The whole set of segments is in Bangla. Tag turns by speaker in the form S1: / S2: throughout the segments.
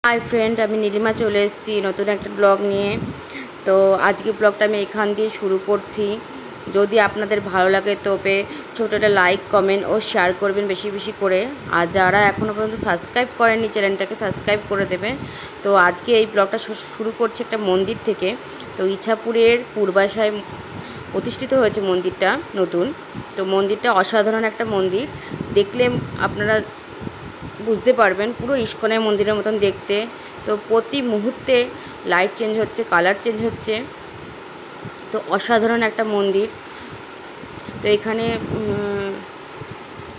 S1: हाय फ्रेंड, আমি নীলিমা চলে এসেছি নতুন একটা ব্লগ নিয়ে। তো আজকে ব্লগটা আমি এখান দিয়ে শুরু করছি। যদি আপনাদের ভালো লাগে তবে ছোটো একটা লাইক কমেন্ট ও শেয়ার করবেন বেশি বেশি করে। আর যারা এখনও পর্যন্ত সাবস্ক্রাইব করেননি চ্যানেলটাকে সাবস্ক্রাইব করে দেবেন। তো আজকে এই ব্লগটা শুরু করছি একটা মন্দির থেকে। তো ইছাপুরের পূর্বাশায় প্রতিষ্ঠিত হয়েছে মন্দিরটা নতুন। তো মন্দিরটা অসাধারণ একটা মন্দির, দেখলে আপনারা বুঝতে পারবেন পুরো ইস্কনের মন্দিরের মতন দেখতে। তো প্রতি মুহূর্তে লাইট চেঞ্জ হচ্ছে, কালার চেঞ্জ হচ্ছে। তো অসাধারণ একটা মন্দির। তো এখানে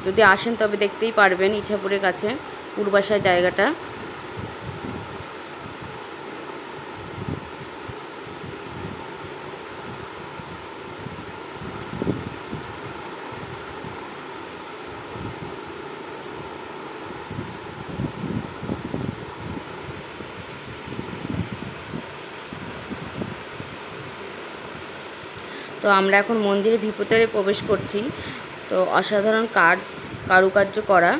S1: যদি আসেন তবে দেখতেই পারবেন ইছাপুরের কাছে পূর্বাশার জায়গাটা। তো আমরা এখন মন্দিরের ভিতরে প্রবেশ করছি। তো অসাধারণ কারুকার্য করা।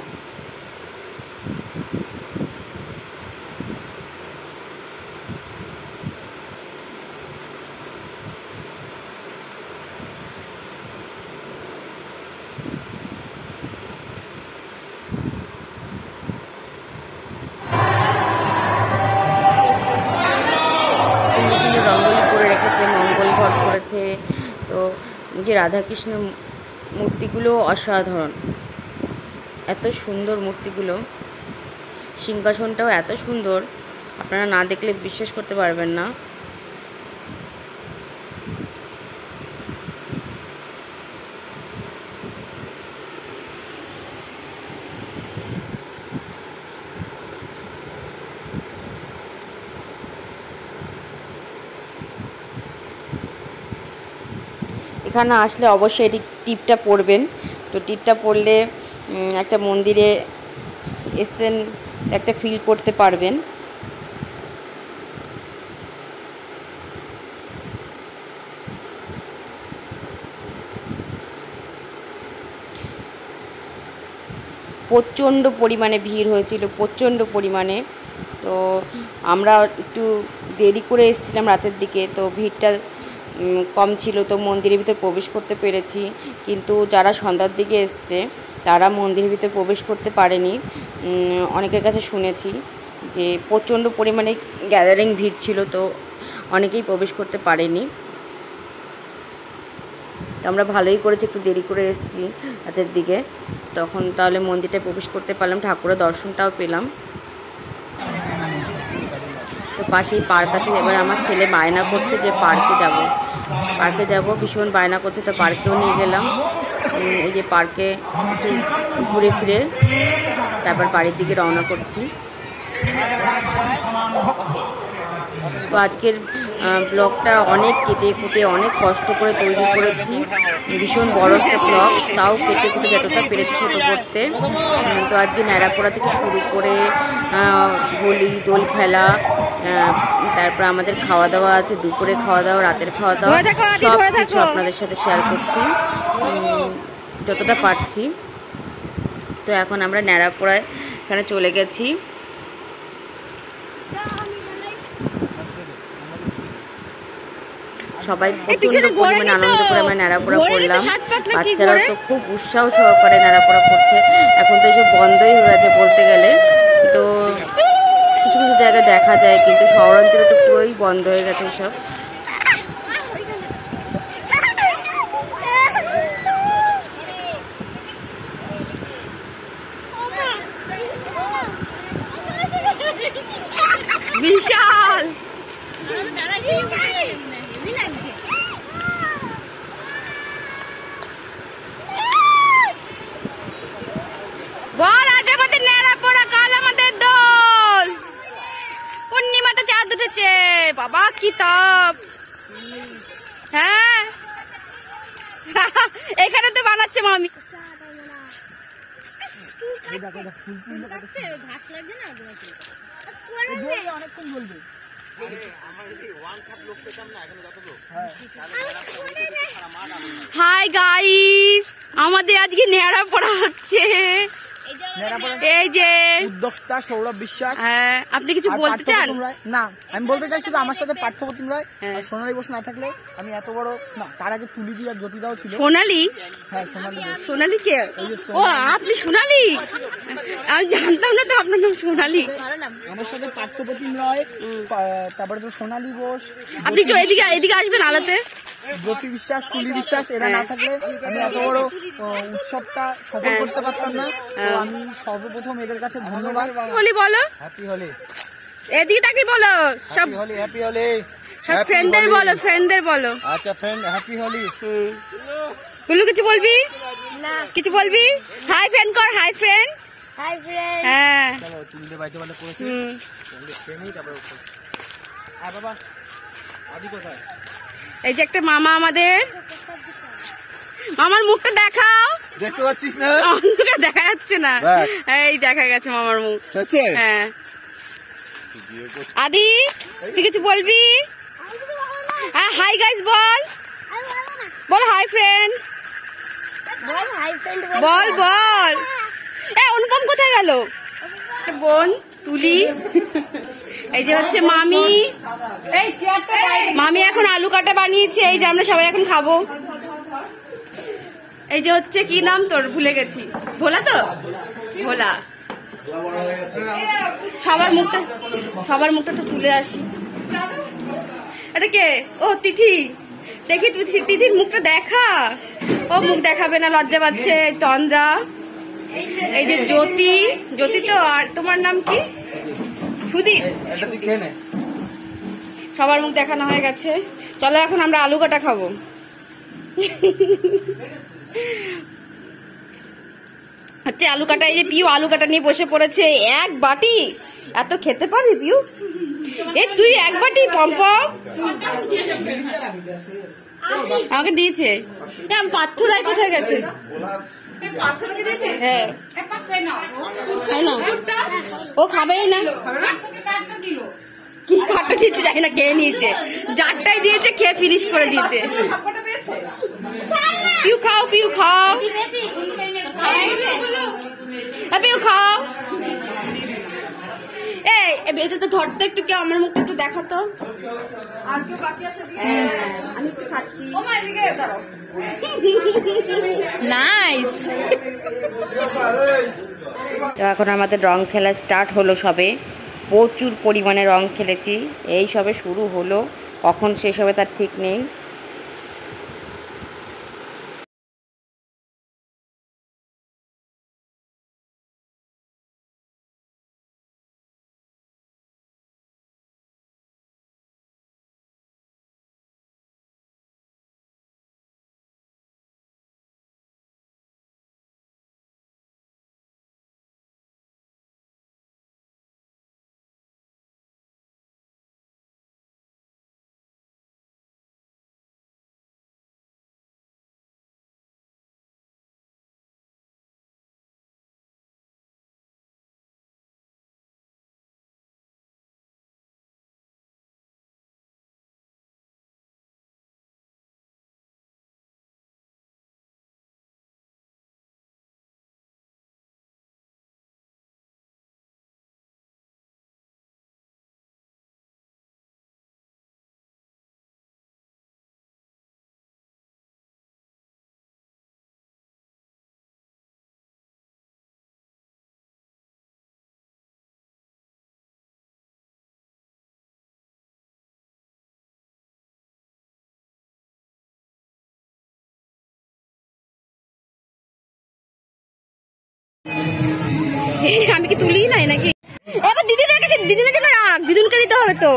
S1: রঙ্গোলি করে রেখেছে, মঙ্গল ঘট করেছে। তো যে রাধাকৃষ্ণ মূর্তিগুলো অসাধারণ, এত সুন্দর মূর্তিগুলো। সিংহাসনটাও এত সুন্দর, আপনারা না দেখলে বিশ্বাস করতে পারবেন না। এখানে আসলে অবশ্যই এটি টিপটা পরবেন। তো টিপটা পরলে একটা মন্দিরে এসেছেন একটা ফিল করতে পারবেন। প্রচণ্ড পরিমাণে ভিড় হয়েছিল, প্রচণ্ড পরিমাণে। তো আমরা একটু দেরি করে এসেছিলাম রাতের দিকে, তো ভিড়টা কম ছিল, তো মন্দিরের ভিতর প্রবেশ করতে পেরেছি। কিন্তু যারা সন্ধ্যার দিকে এসছে তারা মন্দিরের ভিতর প্রবেশ করতে পারেনি। অনেকের কাছে শুনেছি যে প্রচণ্ড পরিমাণে গ্যাদারিং ভিড় ছিল, তো অনেকেই প্রবেশ করতে পারেনি। তো আমরা ভালোই করেছি, একটু দেরি করে এসেছি রাতের দিকে, তখন তাহলে মন্দিরটা প্রবেশ করতে পারলাম, ঠাকুরের দর্শনটাও পেলাম। তো পাশেই পার্ক আছে। এবার আমার ছেলে বায়না করছে যে পার্কে যাব, ভীষণ বায়না করছে। তো পার্কেও নিয়ে গেলাম। এই যে পার্কে একটু ঘুরে ফিরে তারপর বাড়ির দিকে রওনা করছি। তো আজকের ব্লগটা অনেক কেটে কুটে অনেক কষ্ট করে তৈরি করেছি। ভীষণ বড় একটা ব্লগ, তাও কেটে কুটে যতটা পেরেছি ছোটো করতে। তো আজকে ন্যাড়াপোড়া থেকে শুরু করে হোলি, দোল খেলা, তারপর আমাদের খাওয়া দাওয়া আছে, দুপুরে খাওয়া দাওয়া, রাতের খাওয়া দাওয়া, সব কিছু আপনাদের সাথে শেয়ার করছি যতটা পারছি। তো এখন আমরা ন্যাড়াপোড়ায় এখানে চলে গেছি। সবাই প্রচণ্ড পরিমাণে আনন্দ করে আমরা ন্যাড়াপোড়া করলাম। বাচ্চারাও তো খুব উৎসাহ সহকারে ন্যাড়াপোড়া করছে। এখন তো এসব বন্ধই হয়ে গেছে বলতে গেলে। তো কিছু কিছু জায়গায় দেখা যায়, কিন্তু শহরাঞ্চলে তো পুরোই বন্ধ হয়ে গেছে এসব। বিশাল বল, আজ আমাদের ন্যাড়াপোড়া, কাল আমাদের দোল। পূর্ণিমাতে চাঁদ উঠেছে, বাবা কি তাপ। হ্যাঁ এখানে তো বানাচ্ছে মামি। ঘাস লাগছে না, অনেকক্ষণ বলবে। হাই গাইস, আমাদের আজকে ন্যাড়াপোড়া হচ্ছে। এই যে
S2: উদ্যোক্তা সৌরভ বিশ্বাস।
S1: হ্যাঁ, আপনি কিছু বলতে চান?
S2: না, আমি বলতে চাই শুধু আমার সাথে পার্থপ্রতিম রায় আর সোনালী বোস না থাকলে আমি এত বড় না। তার আগে তুলিদি আর জ্যোতিদাও ছিল।
S1: সোনালী?
S2: হ্যাঁ, সোনালী।
S1: সোনালী কে? ও, আপনি সোনালী? আমি জানতাম না তো আপনার নাম সোনালী।
S2: আমার সাথে পার্থপ্রতিম রায়, তারপরে তো সোনালী বোস।
S1: আপনি একটু এদিকে আসবেন আলোতে।
S2: জ্যোতি বিশ্বাস, তুলি বিশ্বাস এরা না থাকলে আমি এত বড় উৎসবটা সফল করতে পারতাম না। তো আমি সর্বপ্রথম এদের কাছে ধন্যবাদ।
S1: হোলি বলো।
S2: হ্যাপি হোলি।
S1: এদিকে তাকিয়ে বলো। সব
S2: হোলি, হ্যাপি হোলি।
S1: সব ফ্রেন্ডদের বলো, ফ্রেন্ডদের বলো।
S2: আচ্ছা ফ্রেন্ড, হ্যাপি হোলি।
S1: বলু, কিছু বলবি না? কিছু বলবি? হাই ফ্রেন্ড কর, হাই ফ্রেন্ড।
S3: Hi friend.
S1: হ্যাঁ,
S2: চলো তুলিতে বাইতে বলে করেছি। তারপরে বাবা আদি কোথায়?
S1: এই যে একটা মামা আমাদের। মামার মুখটা দেখাও।
S2: দেখতে পাচ্ছিস না?
S1: অন্ধকার দেখা যাচ্ছে না। এই দেখা গেছে মামার মুখ। হ্যাঁ, আদি তুই কিছু বলবি? হ্যাঁ, হাই গাইস বল। বল হাই ফ্রেন্ড।
S3: বল হাই ফ্রেন্ড।
S1: বল বল। এ অনুপম কোথায় গেল? বোন তুলি। এই যে হচ্ছে মামি। মামি এখন আলু কাটা বানিয়েছে, এই যে আমরা সবাই এখন খাবো। এই যে হচ্ছে কি নাম তোর, ভুলে গেছি। ভোলা তো? ভোলা। সবার মুখটা তো তুলে আসি। এটা কে? ও তিথি। দেখি তুই তিথির মুখটা দেখা। ও মুখ দেখাবে না, লজ্জা পাচ্ছে। তন্দ্রা। এই যে জ্যোতি। জ্যোতি তো। আর তোমার নাম কি? সুদীপ। সবার মুখ দেখানো হয়ে গেছে। চলো এখন আমরা আলু কাটা খাবো। আচ্ছা, আলু কাটা। এই যে পিউ আলু কাটা নিয়ে বসে পড়েছে। এক বাটি। এত খেতে পারবি পিউ? এই তুই এক বাটি পম্পম আমাকে দিয়েছে। পাথরাই কোথায় গেছে? হ্যাঁ, ও খাবে না। কি কাটা দিয়েছে জানি না, খেয়ে নিয়েছে। যারটাই দিয়েছে খেয়ে ফিনিশ করে দিয়েছে। পিউ খাও, পিউ খাও, পিউ খাও। এই এটা তো ধরতে একটু, কেউ আমার মুখটা একটু দেখাতো। আমি একটু খাচ্ছি। নাইস। তো এখন আমাদের রং খেলা স্টার্ট হলো সবে। প্রচুর পরিমাণে রং খেলেছি। এই সবে শুরু হলো, কখন শেষ হবে তার ঠিক নেই। আমি কি তুলি নাই নাকি? এবার দিদির কাছে, দিদিনের জন্য রাখ। দিদুনকে দিতে হবে তো।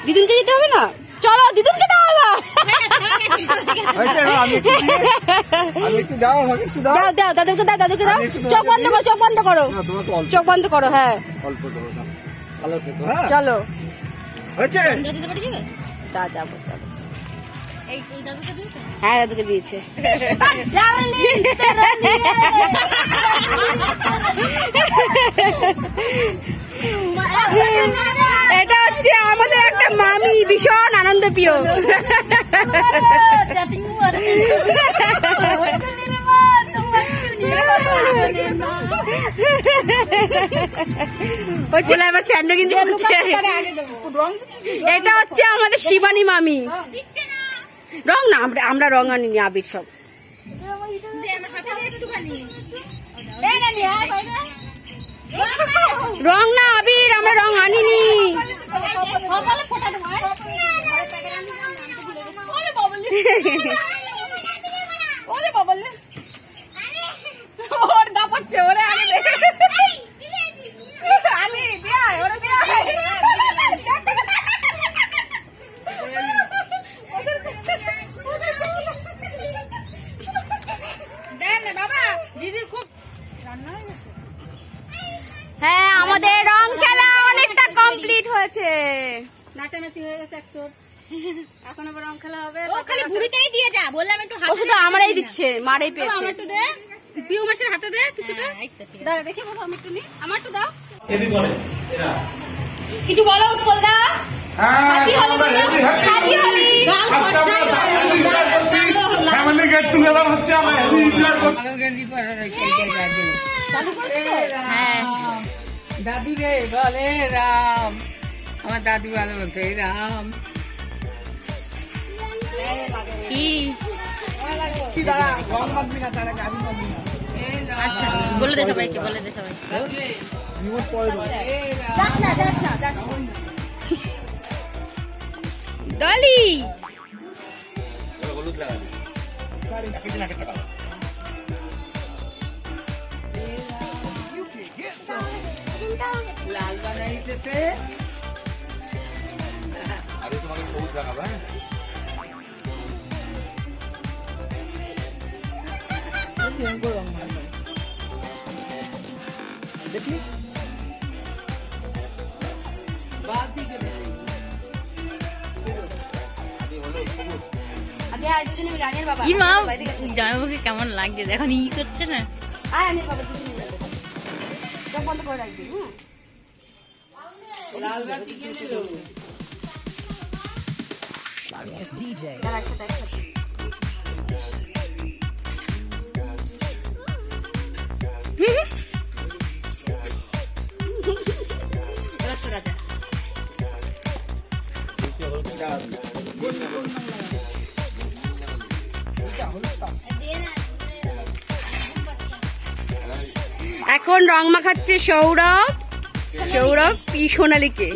S1: দিদুনকে দিতে হবে না? চলো দিদুনকে দাও। দাও দাও, দাদুকে দাও, দাদুকে দাও। চোখ বন্ধ করো, চোখ বন্ধ করো, চোখ বন্ধ করো। হ্যাঁ চলো। যাবো চলো। হ্যাঁ দাদুকে দিয়েছে। এটা হচ্ছে আমাদের একটা মামি, ভীষণ আনন্দ প্রিয়। বলে এবার স্যান্ডো কিন্তু এটা হচ্ছে আমাদের শিবানী মামি। রং না, আমরা রং আনিনি, আবির সব। রং না আবির, আমরা রং আনিনি। হ্যাঁ, আমাদের রং খেলা অনেকটা কমপ্লিট হয়েছে।
S4: নাচানাচি হয়ে গেছে একটু, এখন আবার রং খেলা হবে।
S3: ও খালি বুড়িতেই দিয়ে যা, বললাম একটু হাতে
S1: ওষুধ আমরাই দিচ্ছে, মারাই পেয়েছে।
S4: একটু দে, পিউ মাসের হাতে দে কিছুটা। দাঁড়া দেখি বাবা, আমি একটু নি, আমার একটু দাও।
S1: কিছু বলো উৎপল দা। হ্যাপি হোলি বলো, happy Holi.
S2: Family get together হচ্ছে, আমরা
S1: হ্যাঁ,
S4: দাদি রে বলে রাম, আমার দাদি ভালো বলছে রাম।
S1: কি বলে দে সবাইকে, বলে দে সবাইকে। ডলি
S4: লাল বানাইতেছে।
S2: আরে তোমাকে সবুজ দেখাবো। হ্যাঁ, দেখলি
S4: কি মা জামাইবাবুকে কেমন লাগছে এখন ই করছে না?
S1: আমি বাবা দুজনে মিলে দেবো। চোখ বন্ধ করে রাখবি।
S4: লাল বাতি কিনে দিল।
S1: দাঁড়া, একসাথে একসাথে। এবার তোরা দে। এখন রং মাখাচ্ছে সৌরভ, পি সোনালীকে।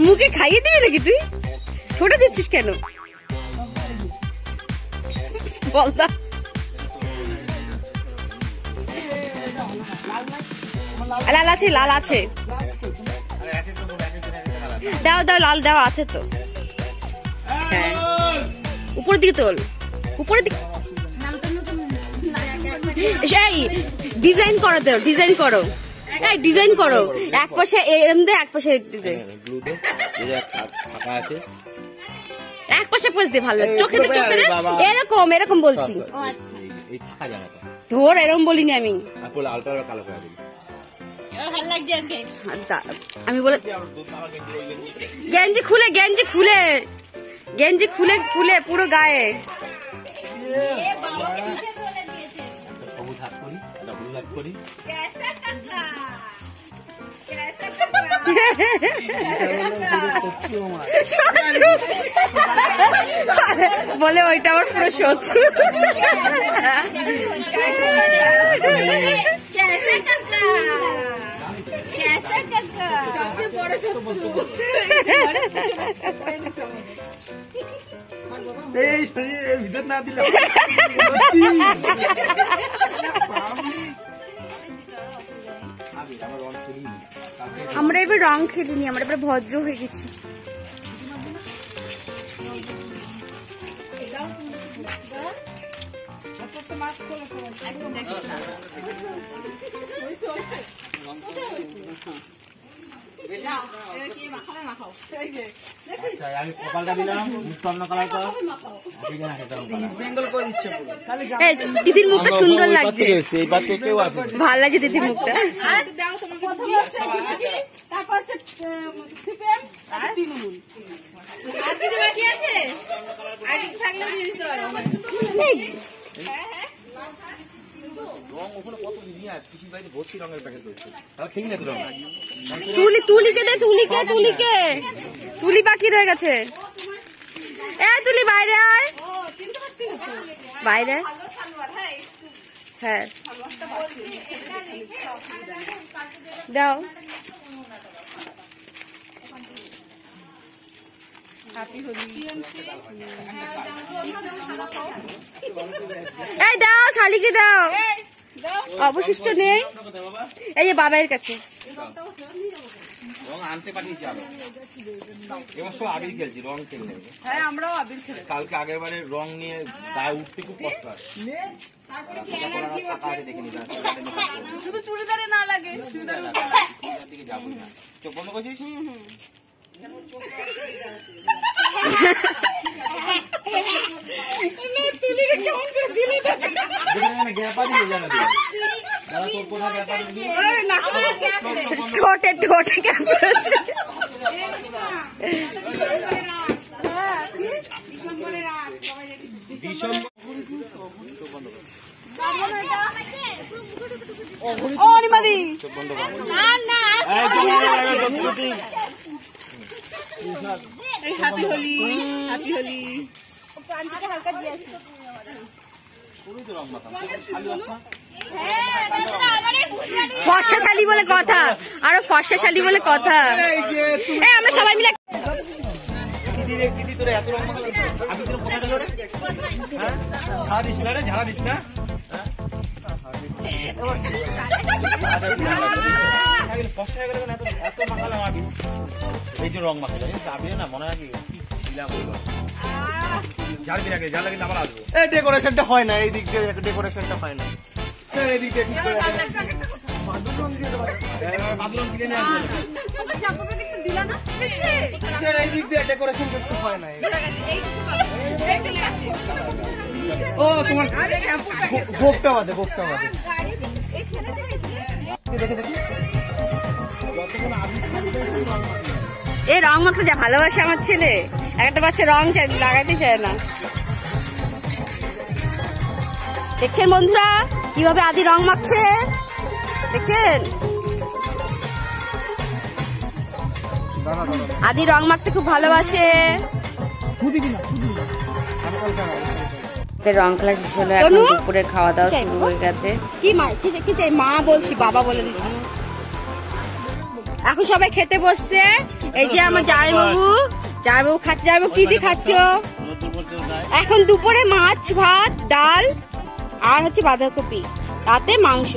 S1: মুখে খাইয়ে দিবি নাকি তুই? ছোট দিচ্ছিস কেন বলতা? লাল আছে, লাল আছে, দাও দাও, লাল দেওয়া আছে তো। হ্যাঁ, উপরের দিকে তোল, উপরের দিকে। এই ডিজাইন করো, তো ডিজাইন করো, এই ডিজাইন করো। এক পাশে এরম দে, এক পাশে দিতে, এক পাশে পোজ দে, ভালো লাগে। চোখে দে, চোখে দে, এরকম এরকম বলছি। ধর, এরকম বলিনি আমি। আমি বলে গেঞ্জি খুলে, গেঞ্জি খুলে, গেঞ্জি খুলে খুলে পুরো গায়ে। বলে ওইটা আমার পুরো শত্রু।
S2: ভিতর না দিলে
S1: আমরা এবার রং খেলিনি, আমরা এবার ভদ্র হয়ে গেছি।
S2: আমি কপালটা দিলাম, অন্য কালার তো বেঙ্গল করে দিচ্ছে।
S1: দিদির মুখটা সুন্দর লাগছে, ভাল লাগছে দিদির মুখটা।
S4: তারপর
S3: আর কিছু বাকি আছে? আর কিছু থাকলেও দিয়ে দিতে পারো।
S1: তুলি বাকি রয়ে গেছে। তুলি বাইরে আয়, বাইরে। হ্যাঁ দাও। এই দাও, শালিকে দাও। অবশিষ্ট নেই, এই যে বাবার কাছে।
S5: রং আনতে পাঠিয়েছি আরো, এবার সব আবির খেলছি, রং খেলে নেবে।
S4: হ্যাঁ আমরাও আবির খেলে।
S5: কালকে আগের বারে রং নিয়ে গায়ে উঠতে খুব কষ্ট হয়। দেখে নিতে
S4: শুধু চুড়িদারে না লাগে, চুড়িদারে
S5: দিকে যাবোই না। চোখ বন্ধ করছিস?
S1: ঠোঁটে ঠোঁটে
S4: হ্যাপি হোলি, হ্যাপি হোলি।
S1: ফর্সাশালী বলে কথা, আরো ফর্সাশালী বলে কথা। আমরা সবাই মিলে
S5: এত রং আমি কোথায় গেল রে? হ্যাঁ ঝাড়া দিস না রে, ঝাড়া দিস না। এত মাখালাম আমি, এই যে রং মাখা যাবি না মনে হয় কি দিলাম বললো ঝাড়বি না, ঝাড় লাগে আবার আসবো।
S2: এই ডেকোরেশনটা হয় না, এই দিক দিয়ে ডেকোরেশনটা হয় না। স্যার এই দিক দিয়ে ঠিক করে
S5: বাদলন কিনে নিয়ে আসবো।
S2: স্যার এই দিক দিয়ে ডেকোরেশন করতে হয় না। ও তোমার গোপটা বাদে, গোপটা বাদে। দেখে দেখি
S1: এই রং মাখতে যা ভালোবাসে আমার ছেলে। একটা বাচ্চা রং লাগাতে চায় না। দেখছেন বন্ধুরা কিভাবে আদি রং মাখছে, দেখছেন? আদি রং মাখতে খুব ভালোবাসে। রং খেলা শেষ হলো, এখন দুপুরে খাওয়া দাওয়া শুরু হয়ে গেছে। কি চাই মা বলছি, বাবা বলে দিচ্ছি। এখন সবাই খেতে বসছে। এই যে আমার জামাইবাবু, জামাইবাবু খাচ্ছে। জামাইবাবু কি দিয়ে খাচ্ছ? এখন দুপুরে মাছ ভাত ডাল আর হচ্ছে বাঁধাকপি, রাতে মাংস।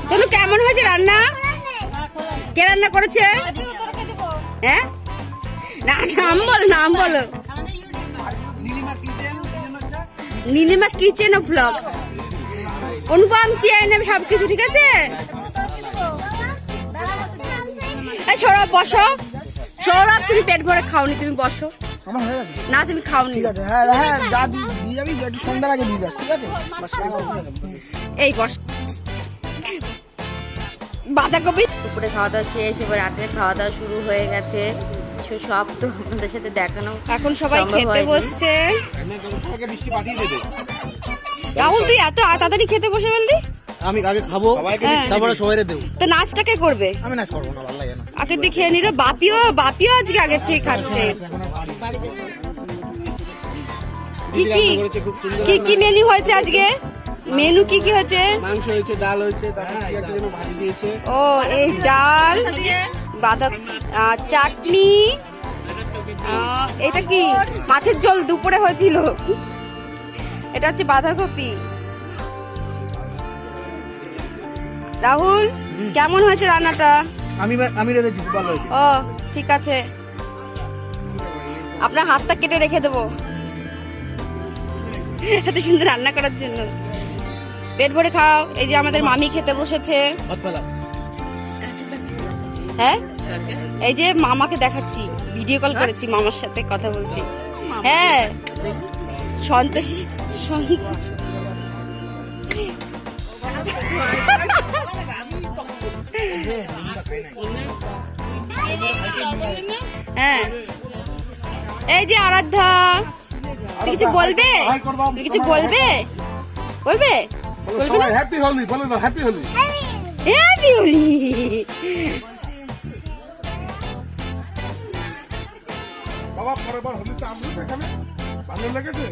S1: তনু কেমন হয়েছে রান্না? কে রান্না করেছে? হ্যাঁ না, নাম বলো, নাম বলো। নীলিমা কিচেন ও ব্লগ, অনুপম চেয়ে নেবে সবকিছু, ঠিক আছে? সৌরভ বসো। সৌরভ তুমি পেট ভরে খাওনি, তুমি বসো।
S2: আমার হয়ে গেছে
S1: না তুমি খাওনি।
S2: ঠিক আছে, হ্যাঁ হ্যাঁ যা দিয়ে যাবি, একটু সন্ধ্যার আগে দিয়ে যাস, ঠিক আছে?
S1: এই বস। বাঁধাকপি দুপুরে খাওয়া দাওয়া শেষ, এবার রাতে খাওয়া দাওয়া শুরু হয়ে গেছে। সব তো আপনাদের সাথে দেখানো। এখন সবাই খেতে বসছে। রাহুল তুই এত তাড়াতাড়ি খেতে বসে বললি?
S2: আমি আগে খাবো, তারপরে সবাই দেবো।
S1: তো নাচটা কে করবে?
S2: আমি নাচ করবো না, ভালো লাগে না।
S1: আগে দিয়ে খেয়ে নিল। বাপিও আজকে আগের থেকে খাচ্ছে। কি কি মেনু হয়েছে আজকে? মেনু কি কি হয়েছে?
S2: মাংস হয়েছে, ডাল হয়েছে, তারপরে ভাজি দিয়েছে।
S1: ও এই ডাল, চাটনি, এটা কি মাছের ঝোল দুপুরে হয়েছিল। এটা হচ্ছে বাঁধাকপি। রাহুল কেমন হয়েছে রান্নাটা?
S2: আমি রেখেছি, ভালো হয়েছে।
S1: ও ঠিক আছে, আপনার হাতটা কেটে রেখে দেবো এত সুন্দর রান্না করার জন্য। পেট ভরে খাও। এই যে আমাদের মামি খেতে বসেছে। হ্যাঁ এই যে মামাকে দেখাচ্ছি, ভিডিও কল করেছি, মামার সাথে কথা বলছি। হ্যাঁ সন্তোষ, হ্যাঁ এই যে আরাধ্যা কিছু বলবে, কিছু বলবে, বলবে
S6: হ্যাপি হোলি বলো না, হ্যাপি হোলি।
S1: হ্যাপি হোলি।
S6: বাবা পরের বার হোলিতে আসবে তো এখানে? ভালো লেগেছে?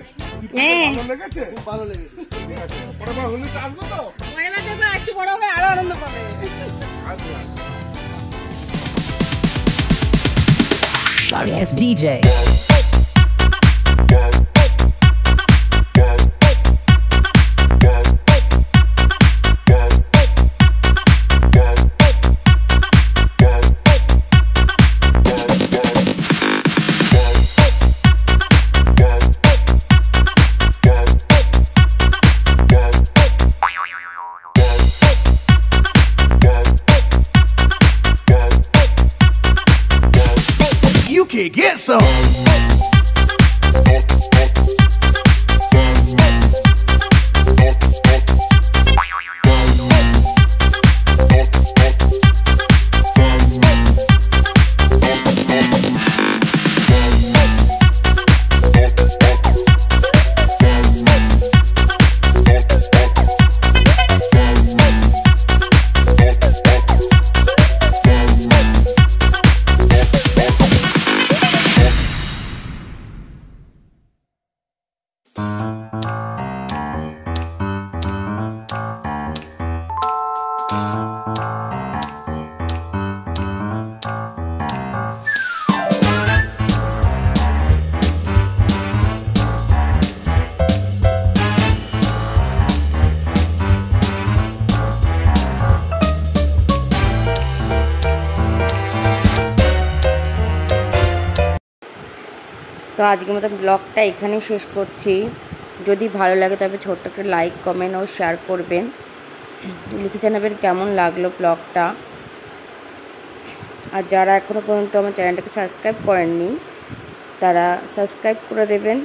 S1: হ্যাঁ
S6: ভালো লেগেছে? খুব ভালো লেগেছে। ঠিক আছে, পরের বার হোলিতে আসবে তো?
S3: পরের বার দেখবো একটু বড় হবে আরো আনন্দ পাবে।
S6: আচ্ছা।
S7: Sorry ass DJ.
S8: You can get some.
S1: তো আজকের মতো ব্লগটা এখানেই শেষ করছি। যদি ভালো লাগে তবে ছোট্ট একটা লাইক কমেন্ট ও শেয়ার করবেন, লিখে জানাবেন কেমন লাগলো ব্লগটা। আর যারা এখনও পর্যন্ত আমার চ্যানেলটাকে সাবস্ক্রাইব করেননি তারা সাবস্ক্রাইব করে দেবেন।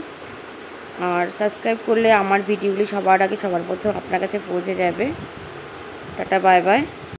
S1: আর সাবস্ক্রাইব করলে আমার ভিডিওগুলি সবার আগে সবার প্রথম আপনার কাছে পৌঁছে যাবে। Tata bye bye.